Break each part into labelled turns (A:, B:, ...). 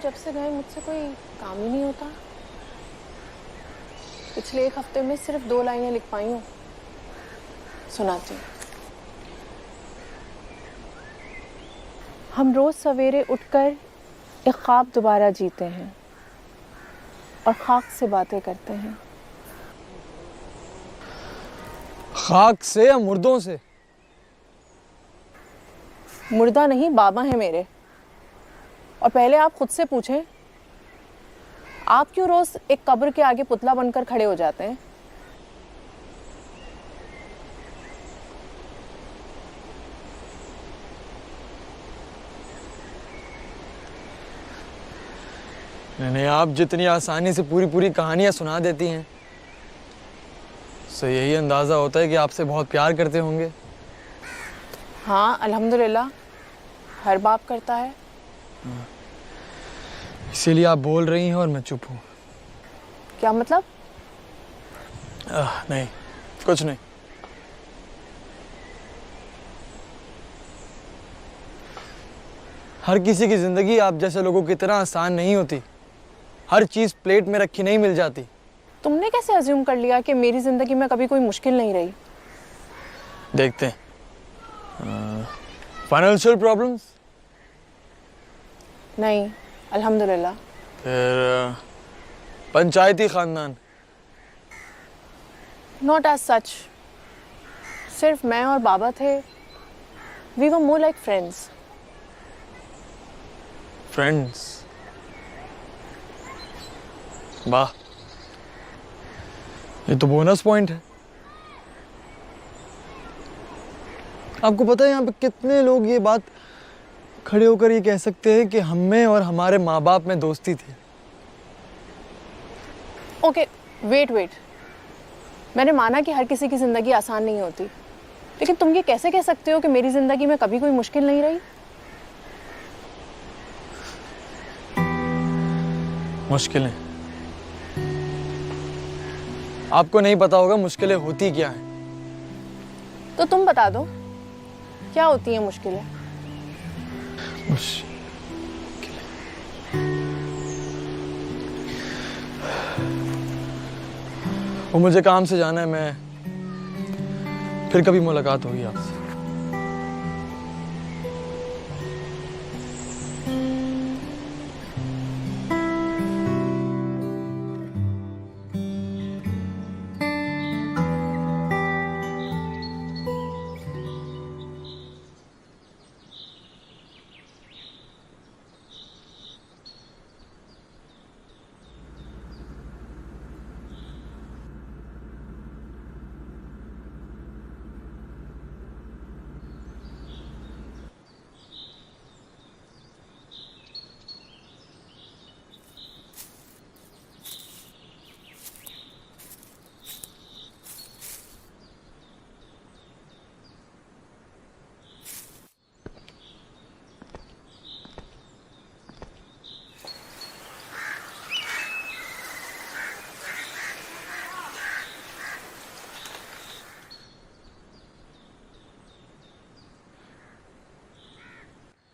A: जब से गए मुझसे कोई काम ही नहीं होता। पिछले 1 हफ्ते में सिर्फ 2 लाइनें लिख पाई हूँ। सुनाती हूँ। हम रोज सवेरे उठकर एक ख्वाब दोबारा जीते हैं और खाक से बातें करते हैं।
B: खाक से या मुर्दों से?
A: मुर्दा नहीं, बाबा है मेरे। और पहले आप खुद से पूछें, आप क्यों रोज एक कब्र के आगे पुतला बनकर खड़े हो जाते हैं?
B: नहीं, आप जितनी आसानी से पूरी पूरी कहानियां सुना देती हैं, तो यही अंदाजा होता है कि आपसे बहुत प्यार करते होंगे।
A: हाँ, अल्हम्दुलिल्लाह, हर बाप करता है।
B: इसीलिए आप बोल रही हैं और मैं चुप हूँ।
A: क्या मतलब?
B: नहीं, कुछ नहीं। हर किसी की जिंदगी आप जैसे लोगों की तरह आसान नहीं होती। हर चीज प्लेट में रखी नहीं मिल जाती।
A: तुमने कैसे अज्यूम कर लिया कि मेरी जिंदगी में कभी कोई मुश्किल नहीं रही?
B: देखते हैं। Financial problems?
A: नहीं, अल्हम्दुलिल्लाह।
B: फिर पंचायती खानदान?
A: Not as such. सिर्फ मैं और बाबा थे। We were more like friends.
B: Friends? वाह, ये तो बोनस पॉइंट है। आपको पता है यहाँ पे कितने लोग ये बात खड़े होकर ये कह सकते हैं कि हमें और हमारे माँ बाप में दोस्ती थी।
A: Okay, wait. मैंने माना कि हर किसी की जिंदगी आसान नहीं होती, लेकिन तुम ये कैसे कह सकते हो कि मेरी जिंदगी में कभी कोई मुश्किल नहीं रही?
B: मुश्किलें? आपको नहीं पता होगा मुश्किलें होती क्या हैं।
A: तो तुम बता दो, क्या होती हैं मुश्किलें?
B: वो मुझे काम से जाना है, मैं फिर कभी मुलाकात होगी आपसे।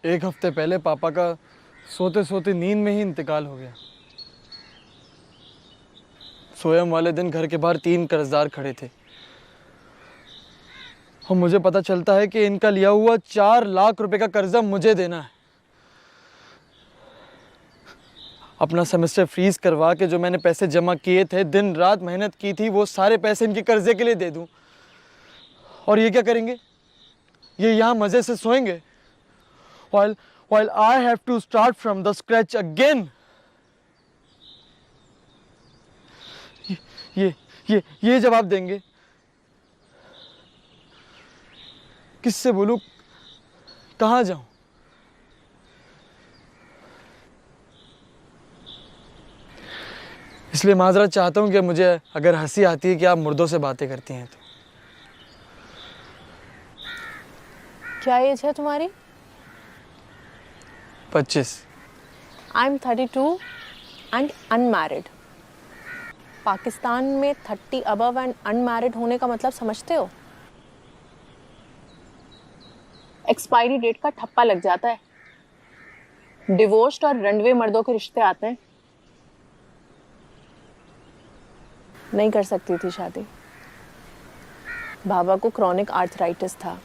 B: एक हफ्ते पहले पापा का सोते सोते नींद में ही इंतकाल हो गया। सोयम वाले दिन घर के बाहर 3 कर्जदार खड़े थे और मुझे पता चलता है कि इनका लिया हुआ 4 लाख रुपए का कर्जा मुझे देना है। अपना सेमेस्टर फ्रीज करवा के जो मैंने पैसे जमा किए थे, दिन रात मेहनत की थी, वो सारे पैसे इनके कर्जे के लिए दे दूं। और ये क्या करेंगे? ये यहाँ मजे से सोएंगे while I have to start from the scratch again. ये जवाब देंगे। किससे बोलूं? कहाँ जाऊं? इसलिए माजरत चाहता हूं कि मुझे अगर हंसी आती है कि आप मुर्दों से बातें करती हैं तो।
A: क्या एज है तुम्हारी?
B: 25।
A: I am 32 and unmarried. Pakistan में 30 अबव एंड अनमैरिड होने का मतलब समझते हो? एक्सपायरी डेट का ठप्पा लग जाता है। डिवोर्स्ड और रंडवे मर्दों के रिश्ते आते हैं। नहीं कर सकती थी शादी। बाबा को क्रॉनिक आर्थराइटिस था,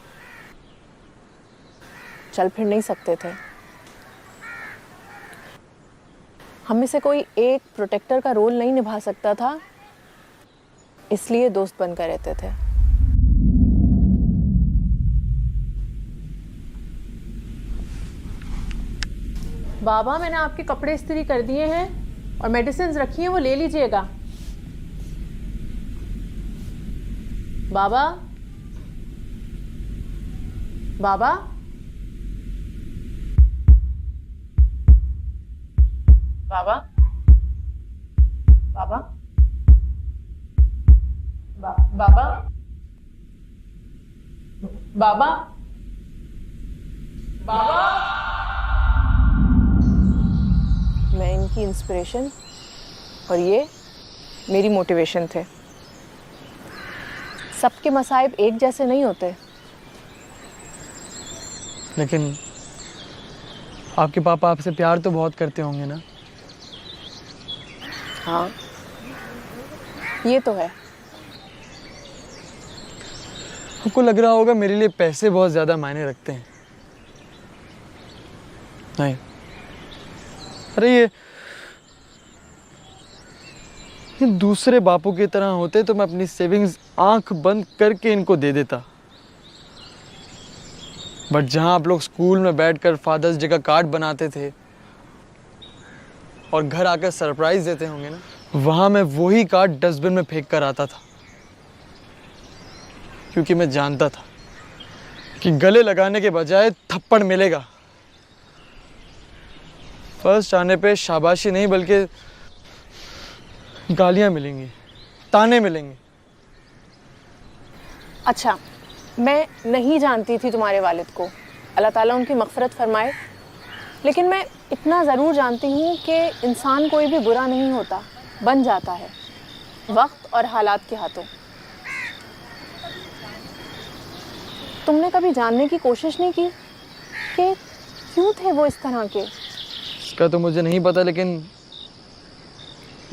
A: चल फिर नहीं सकते थे। हम में से कोई एक प्रोटेक्टर का रोल नहीं निभा सकता था, इसलिए दोस्त बनकर रहते थे। बाबा, मैंने आपके कपड़े इस्त्री कर दिए हैं और मेडिसिन रखी हैं, वो ले लीजिएगा। बाबा, बाबा, बाबा, बाबा, बाबा, बाबा, बाबा। मैं इनकी इंस्पिरेशन और ये मेरी मोटिवेशन थे। सबके मसाइब एक जैसे नहीं होते।
B: लेकिन आपके पापा आपसे प्यार तो बहुत करते होंगे ना?
A: हाँ, ये तो है।
B: आपको लग रहा होगा मेरे लिए पैसे बहुत ज़्यादा मायने रखते हैं। नहीं, अरे ये दूसरे बापों की तरह होते तो मैं अपनी सेविंग्स आंख बंद करके इनको दे देता। बट जहां आप लोग स्कूल में बैठकर फादर्स डे का कार्ड बनाते थे और घर आकर सरप्राइज देते होंगे ना, वहां मैं वही कार्ड डस्टबिन में फेंक कर आता था, क्योंकि मैं जानता था कि गले लगाने के बजाय थप्पड़ मिलेगा। फर्स्ट आने पे शाबाशी नहीं बल्कि गालियां मिलेंगी, ताने मिलेंगे।
A: अच्छा, मैं नहीं जानती थी तुम्हारे वालिद को, अल्लाह ताला उनकी मग़फ़िरत फरमाए, लेकिन मैं इतना ज़रूर जानती हूँ कि इंसान कोई भी बुरा नहीं होता, बन जाता है वक्त और हालात के हाथों। तुमने कभी जानने की कोशिश नहीं की कि क्यों थे वो इस तरह के?
B: इसका तो मुझे नहीं पता, लेकिन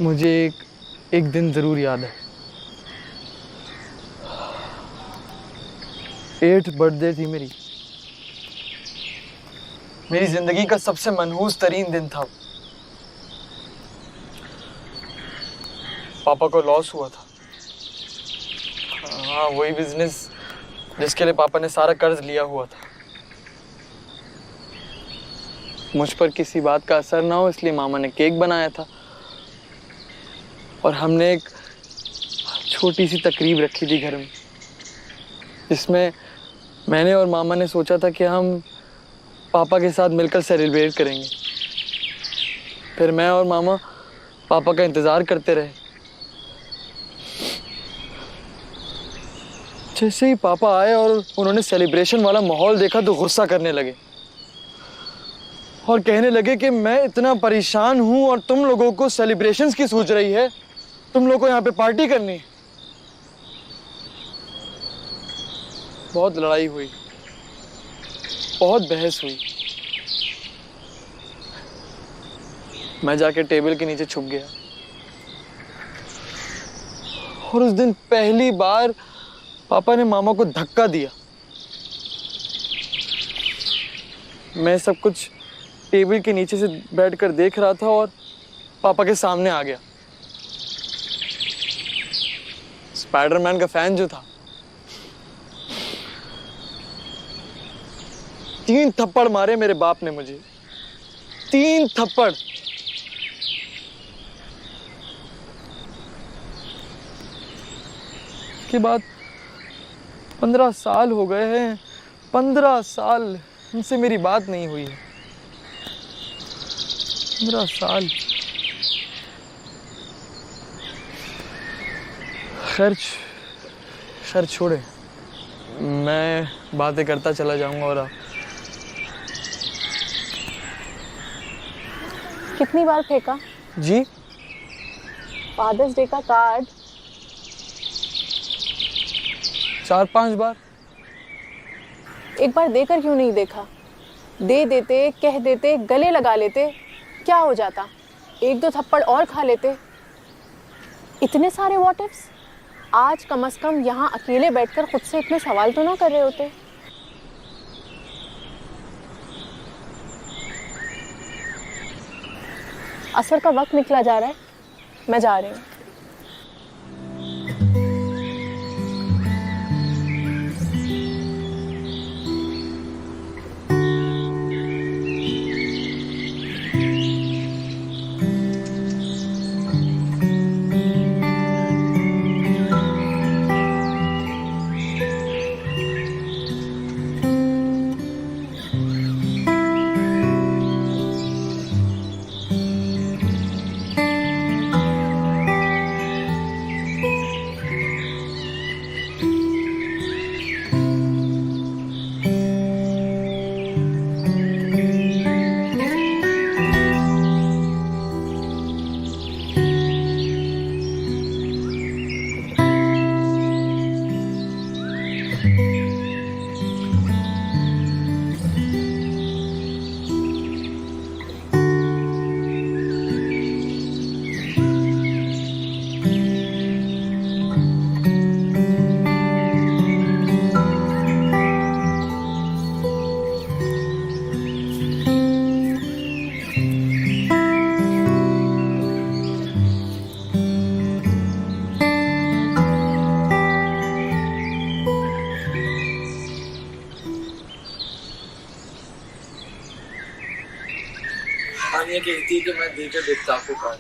B: मुझे एक दिन ज़रूर याद है। 8th बर्थडे थी मेरी ज़िंदगी का सबसे मनहूस तरीन दिन था। पापा को लॉस हुआ था। हाँ, वही बिजनेस जिसके लिए पापा ने सारा कर्ज लिया हुआ था। मुझ पर किसी बात का असर ना हो इसलिए मामा ने केक बनाया था और हमने एक छोटी सी तकरीब रखी थी घर में, जिसमें मैंने और मामा ने सोचा था कि हम पापा के साथ मिलकर सेलिब्रेट करेंगे। फिर मैं और मामा पापा का इंतज़ार करते रहे। जैसे ही पापा आए और उन्होंने सेलिब्रेशन वाला माहौल देखा तो गुस्सा करने लगे और कहने लगे कि मैं इतना परेशान हूं और तुम लोगों को सेलिब्रेशंस की सूझ रही है, तुम लोगों को यहाँ पे पार्टी करनी है। बहुत लड़ाई हुई, बहुत बहस हुई। मैं जाके टेबल के नीचे छुप गया और उस दिन पहली बार पापा ने मामा को धक्का दिया। मैं सब कुछ टेबल के नीचे से बैठकर देख रहा था और पापा के सामने आ गया। स्पाइडरमैन का फैन जो था, 3 थप्पड़ मारे मेरे बाप ने मुझे, 3 थप्पड़। के बाद 15 साल हो गए हैं, 15 साल उनसे मेरी बात नहीं हुई है। 15 साल। खैर छोड़े, मैं बातें करता चला जाऊंगा। और
A: कितनी बार फेंका?
B: जी,
A: फादर्स डे का कार्ड
B: 4-5 बार।
A: एक बार देकर क्यों नहीं देखा? दे देते, कह देते, गले लगा लेते, क्या हो जाता? एक दो थप्पड़ और खा लेते। इतने सारे व्हाट इफ्स। आज कम से कम यहाँ अकेले बैठकर खुद से इतने सवाल तो ना कर रहे होते। असर का वक्त निकला जा रहा है, मैं जा रही हूँ।
B: आनिया कहती है कि मैं देकर देखता आपको कहा,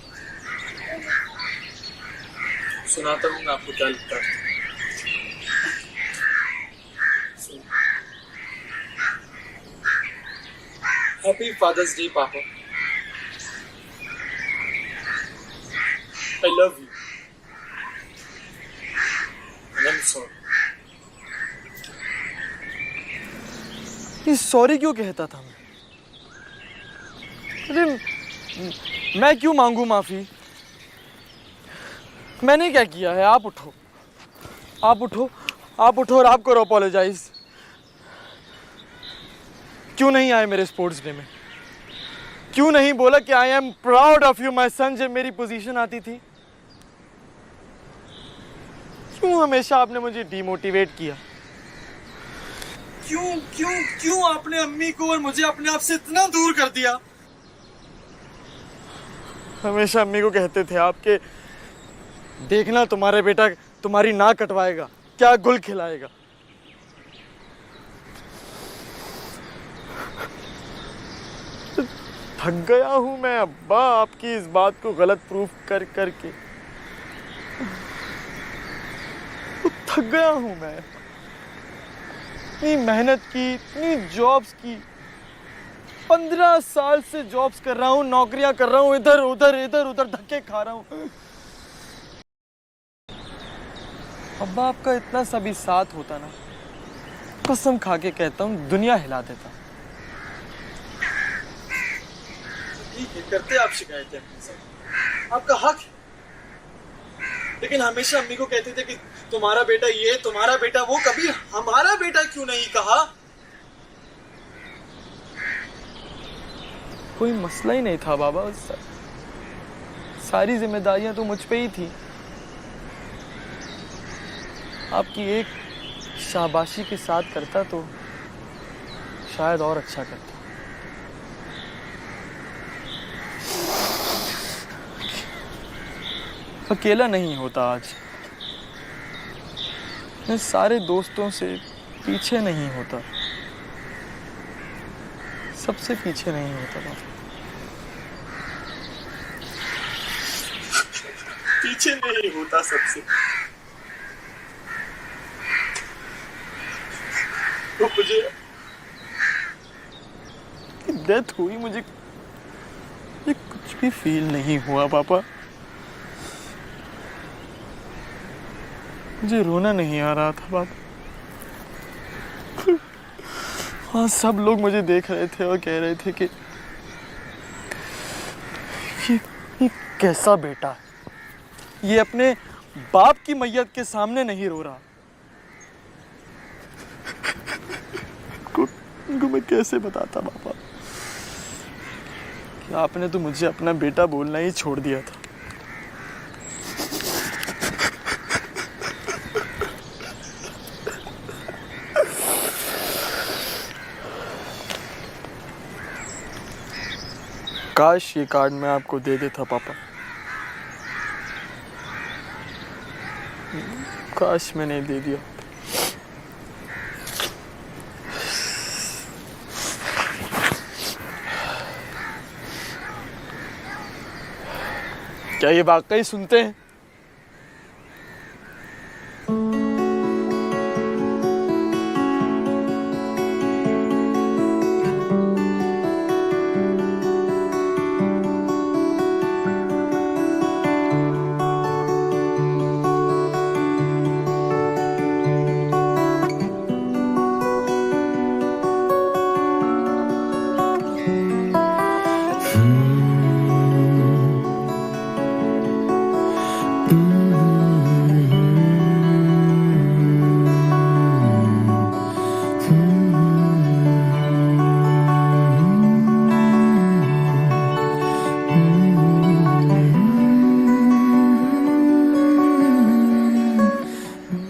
B: सुनाता हूँ मैं आपको क्या लगता है। हैप्पी फादर्स डे पापा। I love you. I am sorry. ये सॉरी क्यों कहता था मैं? अरे मैं क्यों मांगू माफी? मैंने क्या किया है? आप उठो, आप उठो, आप उठो और आप करो अपोलोजाइज। क्यों नहीं आए मेरे स्पोर्ट्स डे में? क्यों नहीं बोला कि I am proud of you my son जब मेरी पोजीशन आती थी? क्यों हमेशा आपने मुझे डिमोटिवेट किया? क्यों क्यों क्यों आपने अम्मी को और मुझे अपने आप से इतना दूर कर दिया? हमेशा अम्मी को कहते थे आपके, देखना तुम्हारे बेटा तुम्हारी नाक कटवाएगा, क्या गुल खिलाएगा। थक गया हूं मैं अब्बा आपकी इस बात को गलत प्रूफ कर करके। थक गया हूं मैं। इतनी मेहनत की, इतनी जॉब्स की, 15 साल से जॉब्स कर रहा हूँ, नौकरियां कर रहा हूँ, इधर उधर धक्के खा रहा हूँ। अब्बा आपका इतना सा भी साथ होता ना, कसम खा के कहता हूँ दुनिया हिला देता। ठीक है, करते आप शिकायतें अपने साथ, आपका हक है। लेकिन हमेशा अम्मी को कहते थे कि तुम्हारा बेटा ये, तुम्हारा बेटा वो, कभी हमारा बेटा क्यों नहीं कहा? कोई मसला ही नहीं था बाबा, सारी जिम्मेदारियां तो मुझ पे ही थी। आपकी एक शाबाशी के साथ करता तो शायद और अच्छा करता। अकेला नहीं होता आज, मैं सारे दोस्तों से पीछे नहीं होता, सबसे पीछे नहीं होता बाबा। पीछे नहीं होता सबसे। तो मुझे डेथ हुई, मुझे ये कुछ भी फील नहीं हुआ पापा। मुझे रोना नहीं आ रहा था बाबा। हाँ, सब लोग मुझे देख रहे थे और कह रहे थे कि ये कैसा बेटा है, ये अपने बाप की मैयत के सामने नहीं रो रहा। उनको मैं कैसे बताता पापा कि आपने तो मुझे अपना बेटा बोलना ही छोड़ दिया था। काश ये कार्ड मैं आपको दे देता पापा, काश मैंने दे दिया। क्या ये वाकई सुनते हैं?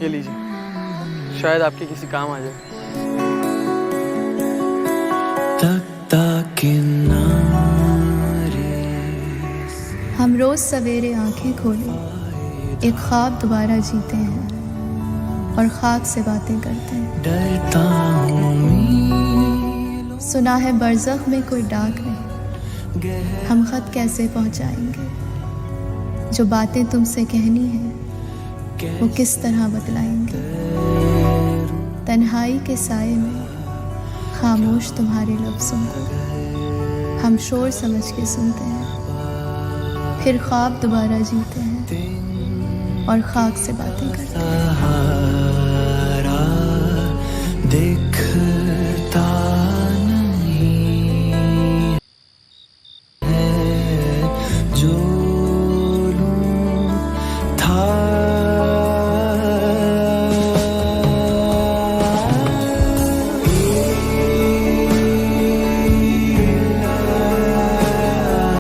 B: ये लीजिए, शायद आपके किसी काम आ जाए।
C: हम रोज सवेरे आंखें खोले एक ख्वाब दोबारा जीते हैं और खाक से बातें करते हैं। सुना है बरज़ख में कोई डाक नहीं, हम खत कैसे पहुंचाएंगे? जो बातें तुमसे कहनी है वो किस तरह बतलाएंगे? तन्हाई के साए में खामोश तुम्हारे लफ्ज़ों को हम शोर समझ के सुनते हैं, फिर ख्वाब दोबारा जीते हैं और खाक से बातें करते हैं।